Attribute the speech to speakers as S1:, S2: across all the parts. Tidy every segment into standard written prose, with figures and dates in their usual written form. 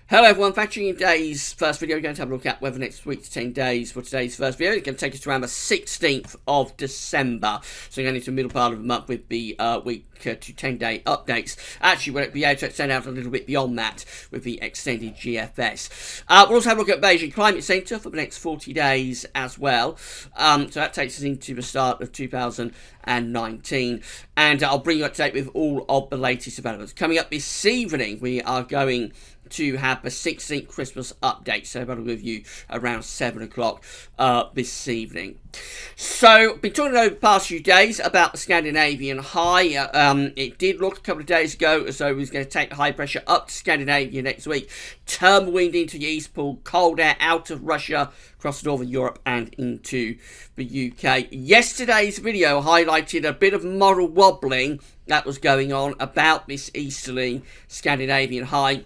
S1: Hello everyone, factoring in today's first video, we're going to have a look at weather next week to 10 days for today's first video. It's going to take us to around the 16th of December. So we're going into the middle part of the month with the week to 10 day updates. Actually, we'll be able to extend out a little bit beyond that with the extended GFS. We'll also have a look at Beijing Climate Centre for the next 40 days as well. So that takes us into the start of 2019. And I'll bring you up to date with all of the latest developments. Coming up this evening, we are going to have the 16th Christmas update, so that'll give you around 7 o'clock this evening. So, been talking over the past few days about the Scandinavian high. It did look a couple of days ago as though it was going to take the high pressure up to Scandinavia next week. Turn wind into the east, pull cold air out of Russia, across northern Europe and into the UK. Yesterday's video highlighted a bit of model wobbling that was going on about this easterly Scandinavian high.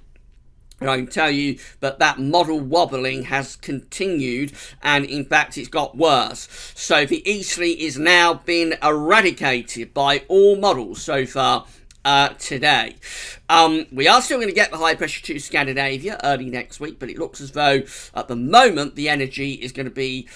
S1: And I can tell you that that model wobbling has continued, and in fact it's got worse. So the easterly is now been eradicated by all models so far today. We are still going to get the high pressure to Scandinavia early next week, but it looks as though at the moment the energy is going to be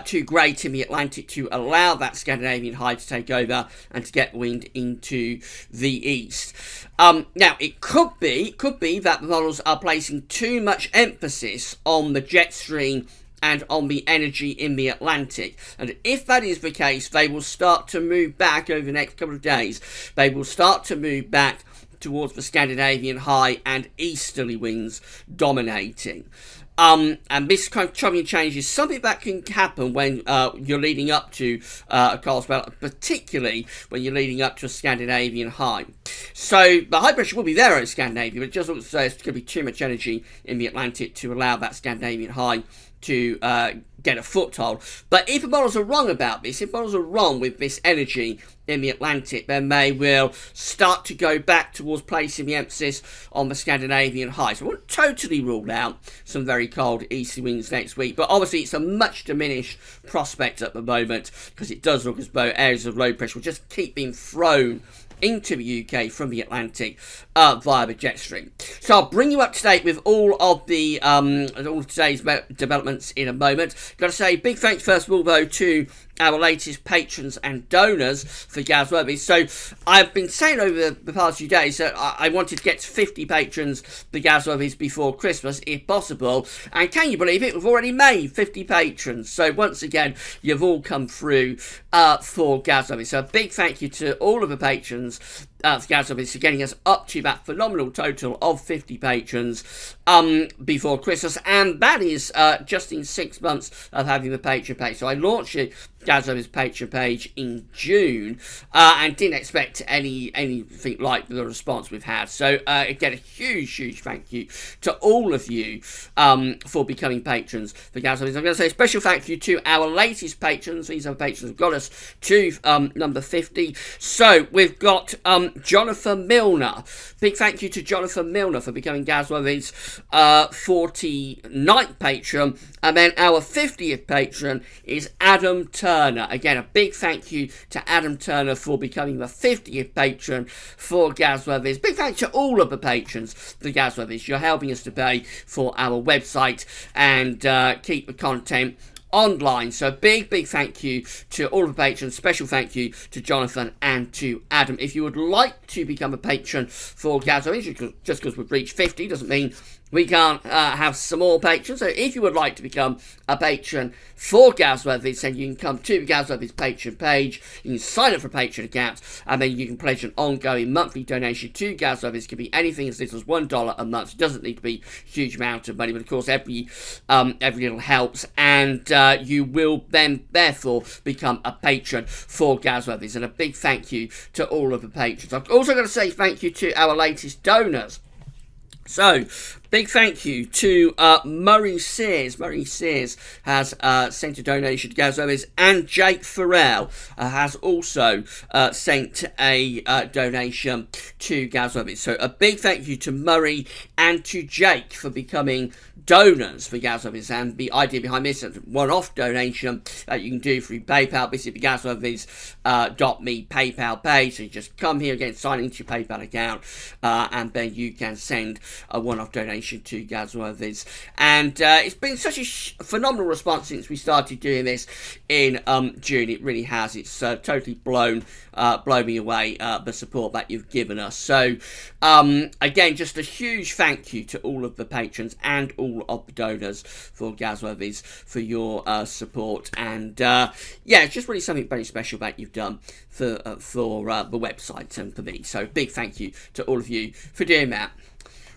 S1: too great in the Atlantic to allow that Scandinavian high to take over and to get wind into the east. Now, it could be that the models are placing too much emphasis on the jet stream and on the energy in the Atlantic. And if that is the case, they will start to move back over the next couple of days. They will start to move back towards the Scandinavian high and easterly winds dominating. And this kind of troubling change is something that can happen when you're leading up to a cold spell, particularly when you're leading up to a Scandinavian high. So the high pressure will be there over Scandinavia, but it just looks as though there's going to be too much energy in the Atlantic to allow that Scandinavian high to get a foothold. But if the models are wrong about this, if models are wrong with this energy in the Atlantic, then they will start to go back towards placing the emphasis on the Scandinavian high. So I won't totally rule out some very cold easterly winds next week, but obviously it's a much diminished prospect at the moment because it does look as though areas of low pressure will just keep being thrown into the UK from the Atlantic via the jet stream. So I'll bring you up to date with all of the all of today's developments in a moment. Got to say big thanks first of all though to our latest patrons and donors for Gaz Worthy. So I've been saying over the past few days that I wanted to get to 50 patrons for Gaz Worthies before Christmas if possible, and can you believe it, we've already made 50 patrons. So once again you've all come through for Gaz Worthy. So a big thank you to all of the patrons for Gaz Worthy for getting us up to that phenomenal total of 50 patrons before Christmas, and that is just in 6 months of having the patron page. So I launched it Gaz Worthy's patron page in June and didn't expect anything like the response we've had. So again, a huge thank you to all of you for becoming patrons for Gaz Worthy. I'm going to say a special thank you to our latest patrons. These are patrons who got us to number 50. So we've got Jonathan Milner. Big thank you to Jonathan Milner for becoming Gaz Worthy's 49th patron. And then our 50th patron is Adam Turner. Again, a big thank you to Adam Turner for becoming the 50th patron for Gaz Worthies. Big thanks to all of the patrons for Gaz Worthies. You're helping us to pay for our website and keep the content online. So big thank you to all of the patrons. Special thank you to Jonathan and to Adam. If you would like to become a patron for Gaz Worthies, just because we've reached 50 doesn't mean we can't have some more patrons. So if you would like to become a patron for Gaz Worthies, then you can come to Gaz Worthies patron page. You can sign up for a patron account, and then you can pledge an ongoing monthly donation to Gaz Worthies. It can be anything as little as $1 a month. It doesn't need to be a huge amount of money, but of course every little helps, and you will then therefore become a patron for Gaz Worthies. And a big thank you to all of the patrons. I've also got to say thank you to our latest donors. So, big thank you to Murray Sears. Murray Sears has sent a donation to Gaz Worthies, and Jake Farrell has also sent a donation to Gaz Worthies. So, a big thank you to Murray and to Jake for becoming donors for Gaz Worthies, and the idea behind this is a one-off donation that you can do through PayPal. Visit the GazWorthies.me PayPal page. So you just come here again, sign into your PayPal account, and then you can send a one-off donation relation to Gazworthies. And it's been such a phenomenal response since we started doing this in June. It really has. It's totally blown me away, the support that you've given us. So again, just a huge thank you to all of the patrons and all of the donors for Gazworthies for your support. And yeah, it's just really something very special that you've done for the website and for me. So big thank you to all of you for doing that.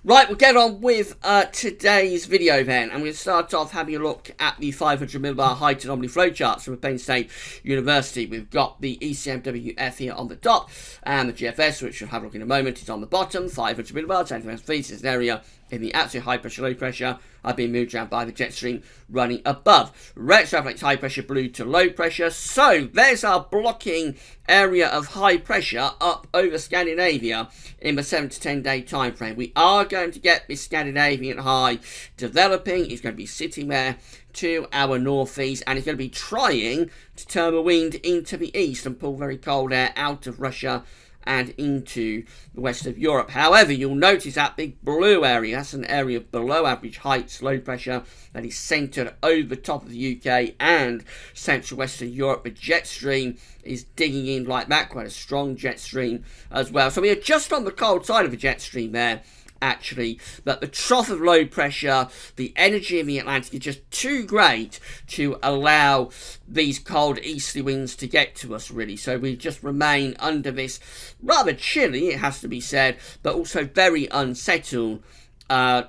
S1: Right, we'll get on with today's video then. I'm going to start off having a look at the 500 millibar height anomaly flowcharts from Penn State University. We've got the ECMWF here on the top, and the GFS, which we'll have a look in a moment, is on the bottom. 500 millibars, 10 feet is an area in the absolute high pressure, low pressure are being moved around by the jet stream running above. Red reflects high pressure, blue to low pressure. So there's our blocking area of high pressure up over Scandinavia in the 7 to 10 day time frame. We are going to get this Scandinavian high developing. It's going to be sitting there to our northeast, and it's going to be trying to turn the wind into the east and pull very cold air out of Russia and into the west of Europe. However, you'll notice that big blue area, that's an area of below average heights, low pressure, that is centred over the top of the UK and central western Europe. The jet stream is digging in like that, quite a strong jet stream as well. So we are just on the cold side of the jet stream there, actually, but the trough of low pressure, the energy in the Atlantic is just too great to allow these cold easterly winds to get to us, really. So we just remain under this rather chilly, it has to be said, but also very unsettled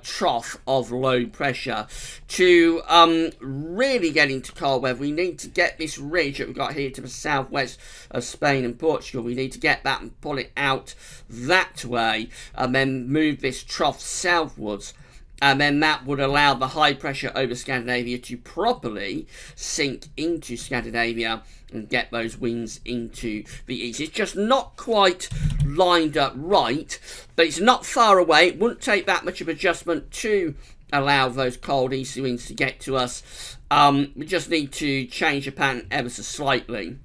S1: trough of low pressure. To really get into cold weather, we need to get this ridge that we've got here to the southwest of Spain and Portugal. We need to get that and pull it out that way, and then move this trough southwards. And then that would allow the high pressure over Scandinavia to properly sink into Scandinavia and get those winds into the east. It's just not quite lined up right, but it's not far away. It wouldn't take that much of adjustment to allow those cold easterly winds to get to us. We just need to change the pattern ever so slightly.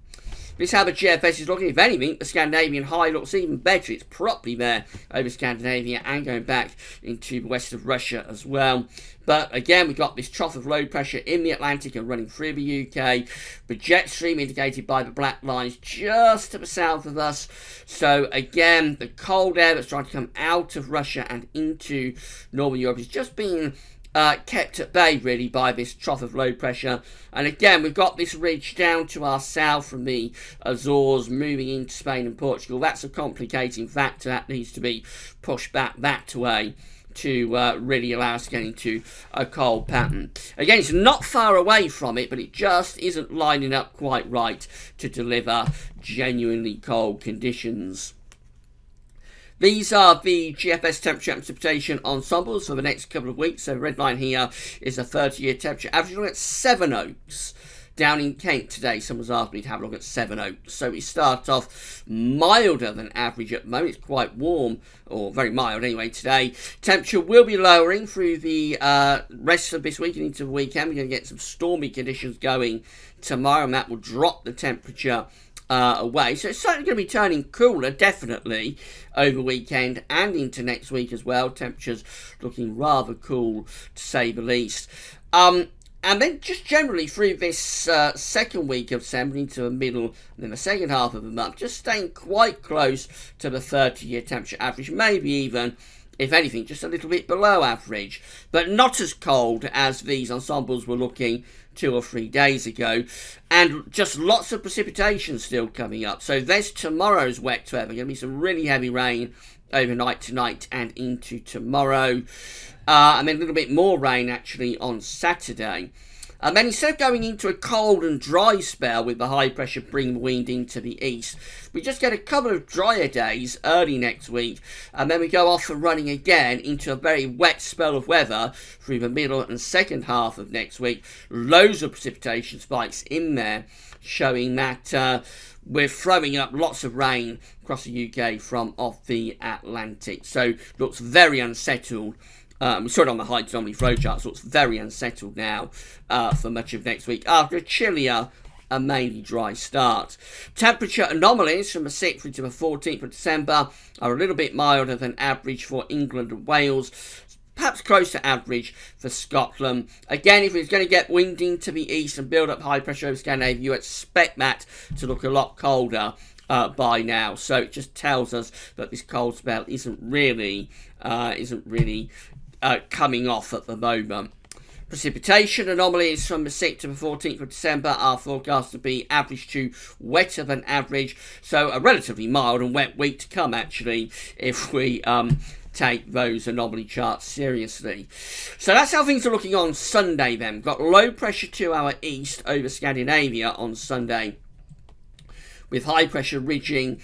S1: This is how the GFS is looking. If anything, the Scandinavian high looks even better. It's properly there over Scandinavia and going back into the west of Russia as well. But again, we've got this trough of low pressure in the Atlantic and running through the UK. The jet stream indicated by the black lines just to the south of us. So again, the cold air that's trying to come out of Russia and into northern Europe is just being kept at bay, really, by this trough of low pressure. And again, we've got this ridge down to our south from the Azores moving into Spain and Portugal. That's a complicating factor that needs to be pushed back that way to really allow us to get into a cold pattern. Again, it's not far away from it, but it just isn't lining up quite right to deliver genuinely cold conditions. These are the GFS temperature and precipitation ensembles for the next couple of weeks. So the red line here is a 30-year temperature average. Look at Sevenoaks down in Kent today. Someone's asked me to have a look at Sevenoaks. So we start off milder than average at the moment. It's quite warm, or very mild anyway today. Temperature will be lowering through the rest of this week and into the weekend. We're going to get some stormy conditions going tomorrow, and that will drop the temperature away. So it's certainly going to be turning cooler, definitely, over weekend and into next week as well. Temperatures looking rather cool, to say the least. And then just generally through this second week of December into the middle and then the second half of the month, just staying quite close to the 30-year temperature average, maybe even, if anything, just a little bit below average, but not as cold as these ensembles were looking 2 or 3 days ago, and just lots of precipitation still coming up. So there's tomorrow's wet weather. Going to be some really heavy rain overnight tonight and into tomorrow, and then a little bit more rain actually on Saturday. And then instead of going into a cold and dry spell with the high pressure bringing the wind into the east, we just get a couple of drier days early next week, and then we go off and running again into a very wet spell of weather through the middle and second half of next week. Loads of precipitation spikes in there, showing that we're throwing up lots of rain across the UK from off the Atlantic. So looks very unsettled. We saw it on the height anomaly flowchart, so it's very unsettled now for much of next week after a chillier and mainly dry start. Temperature anomalies from the 6th through to the 14th of December are a little bit milder than average for England and Wales. perhaps close to average for Scotland. Again, if it's going to get wind into the east and build up high pressure over Scandinavia, you expect that to look a lot colder by now. So it just tells us that this cold spell isn't really coming off at the moment. Precipitation anomalies from the 6th to the 14th of December are forecast to be average to wetter than average, so a relatively mild and wet week to come, actually, if we take those anomaly charts seriously. So that's how things are looking on Sunday then. We've got low pressure to our east over Scandinavia on Sunday, with high pressure ridging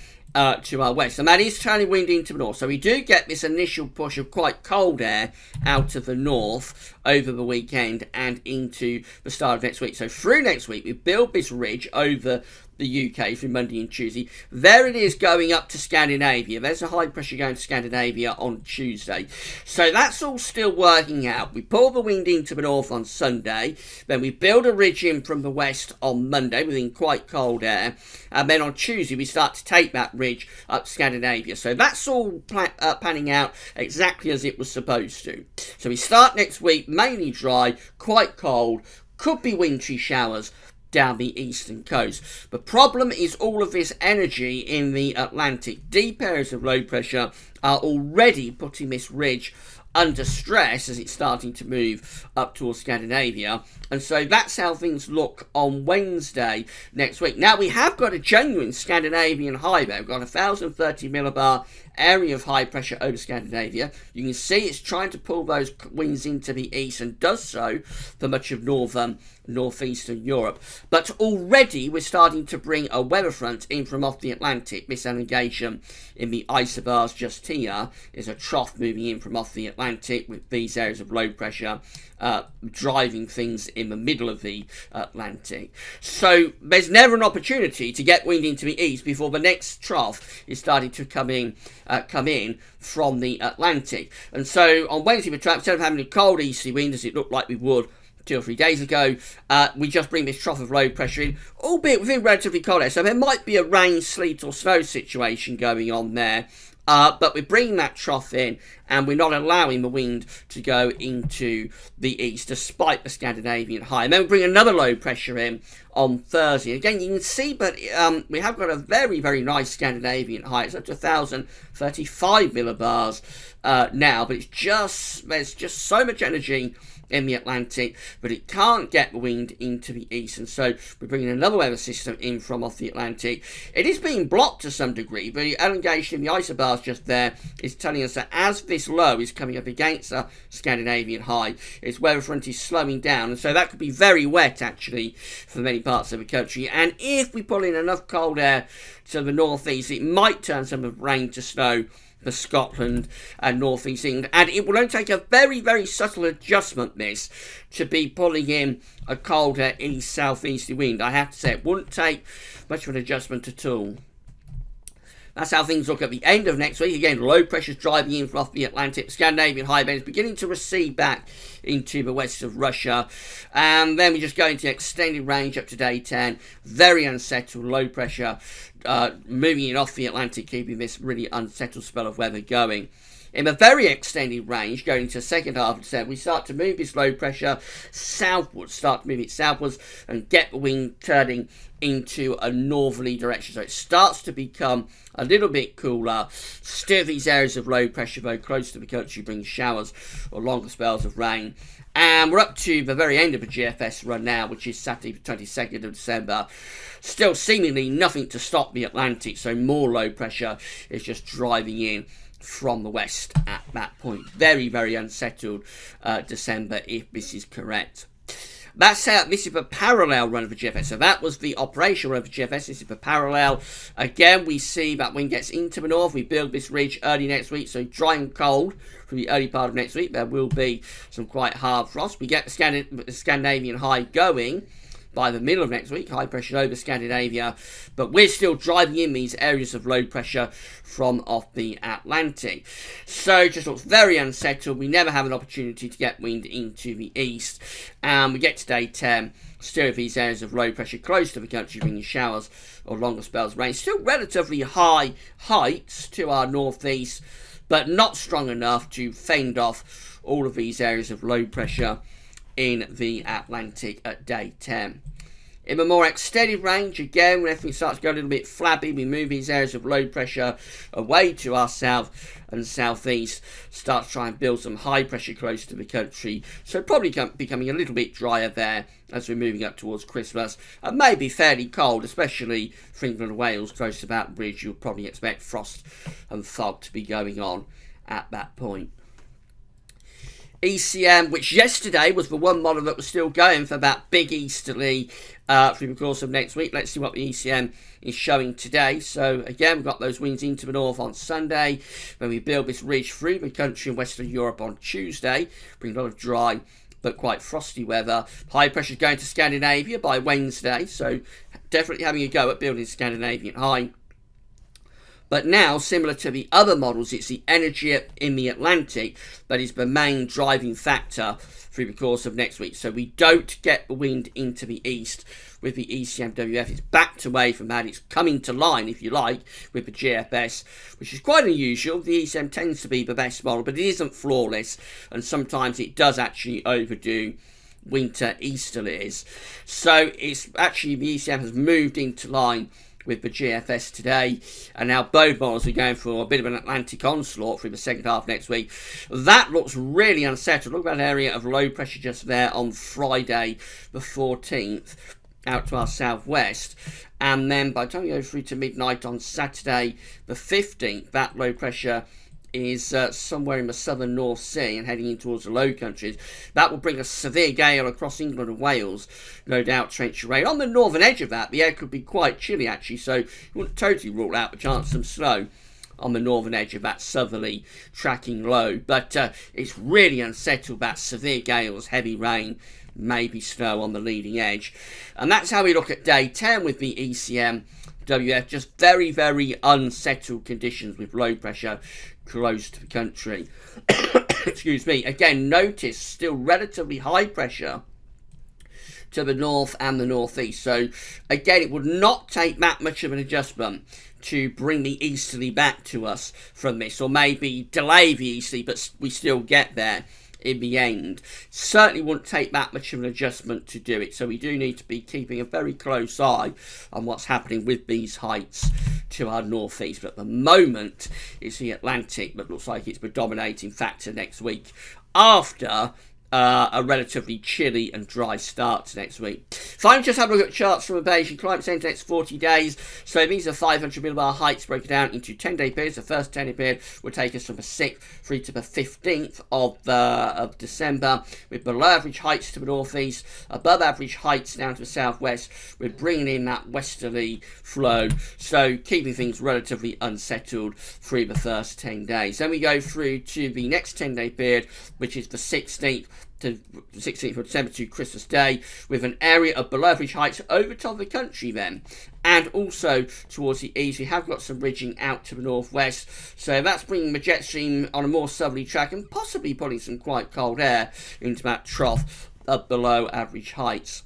S1: to our west, and that is turning wind into the north. So we do get this initial push of quite cold air out of the north over the weekend and into the start of next week. So through next week, we build this ridge over the UK through Monday and Tuesday. There it is going up to Scandinavia. There's a high pressure going to Scandinavia on Tuesday. So that's all still working out. We pull the wind into the north on Sunday. Then we build a ridge in from the west on Monday within quite cold air. And then on Tuesday, we start to take that ridge up Scandinavia. So that's all panning out exactly as it was supposed to. So we start next week mainly dry, quite cold, could be wintry showers down the eastern coast. The problem is all of this energy in the Atlantic. Deep areas of low pressure are already putting this ridge under stress as it's starting to move up towards Scandinavia, and so that's how things look on Wednesday next week. Now we have got a genuine Scandinavian high there. We've got a 1030 millibar area of high pressure over Scandinavia. You can see it's trying to pull those winds into the east and does so for much of northeastern Europe. But already we're starting to bring a weather front in from off the Atlantic. This elongation in the isobars just here is a trough moving in from off the Atlantic with these areas of low pressure driving things in the middle of the Atlantic. So there's never an opportunity to get wind into the east before the next trough is starting to come in from the Atlantic. And so on Wednesday, instead of having a cold easterly wind as it looked like we would 2 or 3 days ago, we just bring this trough of low pressure in, albeit within relatively cold air. So there might be a rain, sleet or snow situation going on there. But we're bringing that trough in and we're not allowing the wind to go into the east despite the Scandinavian high. And then we bring another low pressure in on Thursday. Again, you can see, but we have got a very, very nice Scandinavian high. It's up to 1035 millibars now, but there's just so much energy in the Atlantic, but it can't get the wind into the east, and so we're bringing another weather system in from off the Atlantic. It is being blocked to some degree, but the elongation in the isobars just there is telling us that as this low is coming up against a Scandinavian high, its weather front is slowing down, and so that could be very wet actually for many parts of the country. And if we pull in enough cold air to the northeast, it might turn some of rain to snow for Scotland and North East England, and it will only take a very, very subtle adjustment, this, to be pulling in a colder east-southeasterly wind. I have to say, it wouldn't take much of an adjustment at all. That's how things look at the end of next week. Again, low pressure's driving in from off the Atlantic. Scandinavian high band is beginning to recede back into the west of Russia. And then we just go into extended range up to day 10. Very unsettled, low pressure moving in off the Atlantic, keeping this really unsettled spell of weather going. In a very extended range, going into the second half of December, we start to move this low pressure southwards, and get the wind turning into a northerly direction. So it starts to become a little bit cooler. Still these areas of low pressure, though, close to the country, bring showers or longer spells of rain. And we're up to the very end of the GFS run now, which is Saturday the 22nd of December. Still seemingly nothing to stop the Atlantic, so more low pressure is just driving in from the west at that point. Very, very unsettled December, if this is correct. That's how this is the parallel run of the GFS. So that was the operational run of the GFS. This is the parallel. Again, we see that wind gets into the north. We build this ridge early next week, so dry and cold for the early part of next week. There will be some quite hard frost. We get the Scandinavian high going by the middle of next week, high pressure over Scandinavia, but we're still driving in these areas of low pressure from off the Atlantic. So it just looks very unsettled. We never have an opportunity to get wind into the east, and we get to day 10, still with these areas of low pressure close to the country, bringing showers or longer spells of rain. Still relatively high heights to our northeast, but not strong enough to fend off all of these areas of low pressure in the Atlantic at day 10. In a more extended range, again, when everything starts to go a little bit flabby, we move these areas of low pressure away to our south and southeast, start to try and build some high pressure close to the country. So probably becoming a little bit drier there as we're moving up towards Christmas. And maybe fairly cold, especially for England and Wales, close to Baton Bridge. You'll probably expect frost and fog to be going on at that point. ECM, which yesterday was the one model that was still going for that big easterly through the course of next week. Let's see what the ECM is showing today. So again, we've got those winds into the north on Sunday. When we build this ridge through the country in Western Europe on Tuesday, bring a lot of dry but quite frosty weather. High pressure going to Scandinavia by Wednesday, so definitely having a go at building Scandinavian high. But now, similar to the other models, it's the energy in the Atlantic that is the main driving factor through the course of next week. So we don't get the wind into the east with the ECMWF. It's backed away from that. It's coming to line, if you like, with the GFS, which is quite unusual. The ECM tends to be the best model, but it isn't flawless, and sometimes it does actually overdo winter easterlies. So it's actually, the ECM has moved into line with the GFS today, and now both models are going for a bit of an Atlantic onslaught through the second half next week. That looks really unsettled. Look at that area of low pressure just there on Friday the 14th out to our southwest, and then by the time we go through to midnight on Saturday the 15th, that low pressure is somewhere in the southern North Sea and heading in towards the Low Countries. That will bring a severe gale across England and Wales, no doubt torrential rain. On the northern edge of that, the air could be quite chilly actually, so you wouldn't totally rule out the chance of some snow on the northern edge of that southerly tracking low. But it's really unsettled, that severe gales, heavy rain, maybe snow on the leading edge. And that's how we look at day 10 with the ECMWF. Just very, very unsettled conditions with low pressure close to the country. Excuse me. Again, notice still relatively high pressure to the north and the northeast. So again, it would not take that much of an adjustment to bring the easterly back to us from this, or maybe delay the easterly, but we still get there in the end. Certainly wouldn't take that much of an adjustment to do it, so we do need to be keeping a very close eye on what's happening with these heights to our northeast. But at the moment it's the Atlantic that looks like it's the dominating factor next week, after a relatively chilly and dry start to next week. Finally, just have a look at charts from the Bayesian Climate Centre next 40 days. So these are 500 millibar heights broken down into 10-day periods. The first 10-day period will take us from the 6th through to the 15th of December, with below average heights to the northeast, above average heights down to the southwest. We're bringing in that westerly flow, so keeping things relatively unsettled through the first 10 days. Then we go through to the next 10-day period, which is the 16th to 16th of December to Christmas Day, with an area of below average heights over top of the country then, and also towards the east we have got some ridging out to the northwest, so that's bringing the jet stream on a more southerly track and possibly putting some quite cold air into that trough of below average heights.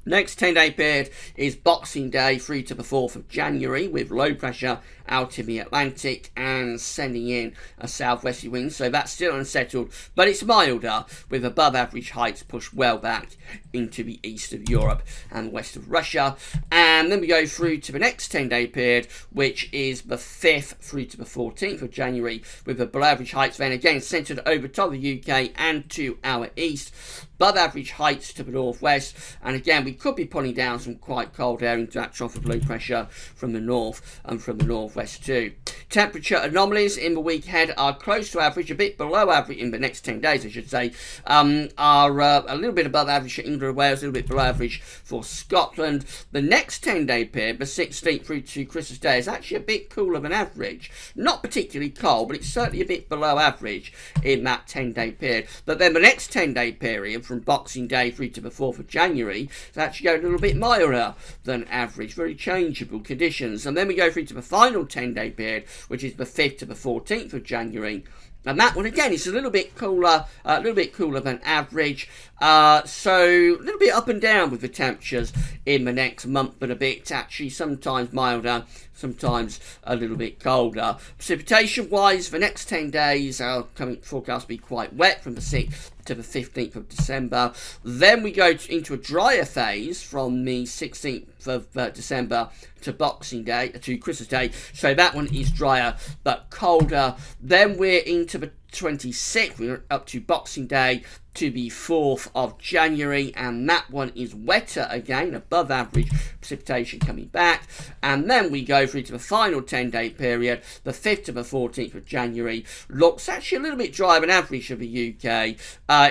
S1: Next 10-day period is Boxing Day through to the 4th of January, with low pressure out in the Atlantic and sending in a southwesterly wind, so that's still unsettled, but it's milder, with above average heights pushed well back into the east of Europe and west of Russia. And then we go through to the next 10-day period, which is the 5th through to the 14th of January, with the below average heights then again centred over top of the UK and to our east, above average heights to the northwest, and again we could be pulling down some quite cold air into that trough of low pressure from the north and from the northwest too. Temperature anomalies in the week ahead are close to average, a bit below average in the next 10 days I should say, are a little bit above average for England and Wales, a little bit below average for Scotland. The next 10-day period, the 16th through to Christmas Day, is actually a bit cooler than average. Not particularly cold, but it's certainly a bit below average in that 10-day period. But then the next 10-day period, from Boxing Day through to the 4th of January, is actually going a little bit milder than average, very changeable conditions. And then we go through to the final 10-day period, which is the 5th to the 14th of January. And that one again is a little bit cooler than average. So a little bit up and down with the temperatures in the next month, but a bit actually sometimes milder, sometimes a little bit colder. Precipitation wise, the next 10 days are coming forecast to be quite wet from the 6th to the 15th of December. Then we go into a drier phase from the 16th of December to Boxing Day, to Christmas Day. So that one is drier but colder. Then we're into the 26th, we're up to Boxing Day to the 4th of January, and that one is wetter again, above average precipitation coming back. And then we go through to the final 10-day period, the 5th to the 14th of January. Looks actually a little bit drier than average for the UK.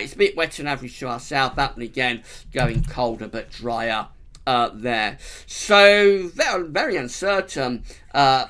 S1: It's a bit wetter than average to our south. That one again going colder but drier there. So very uncertain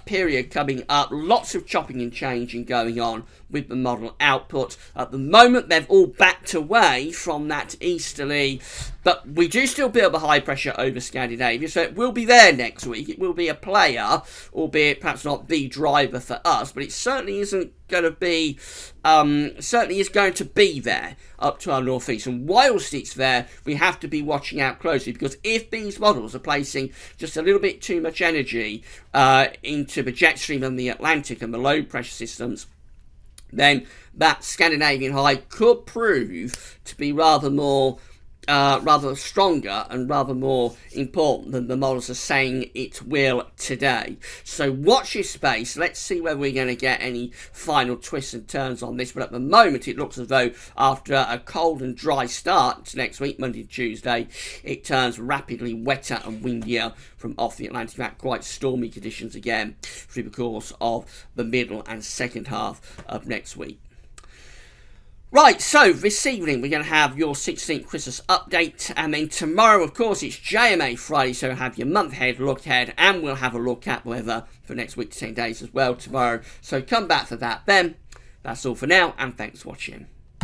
S1: period coming up. Lots of chopping and changing going on with the model output. At the moment, they've all backed away from that easterly, but we do still build a high pressure over Scandinavia, so it will be there next week. It will be a player, albeit perhaps not the driver for us, but it certainly isn't going to be, certainly is going to be there up to our northeast. And whilst it's there, we have to be watching out closely, because if these models are placing just a little bit too much energy into the jet stream and the Atlantic and the low pressure systems, then that Scandinavian high could prove to be rather stronger and rather more important than the models are saying it will today. So watch your space. Let's see whether we're going to get any final twists and turns on this. But at the moment, it looks as though after a cold and dry start to next week, Monday and Tuesday, it turns rapidly wetter and windier from off the Atlantic. Back quite stormy conditions again through the course of the middle and second half of next week. Right, so this evening we're going to have your 16th Christmas update, and then tomorrow, of course, it's JMA Friday, so have your month ahead, look ahead, and we'll have a look at weather for next week to 10 days as well tomorrow. So come back for that then. That's all for now, and thanks for watching.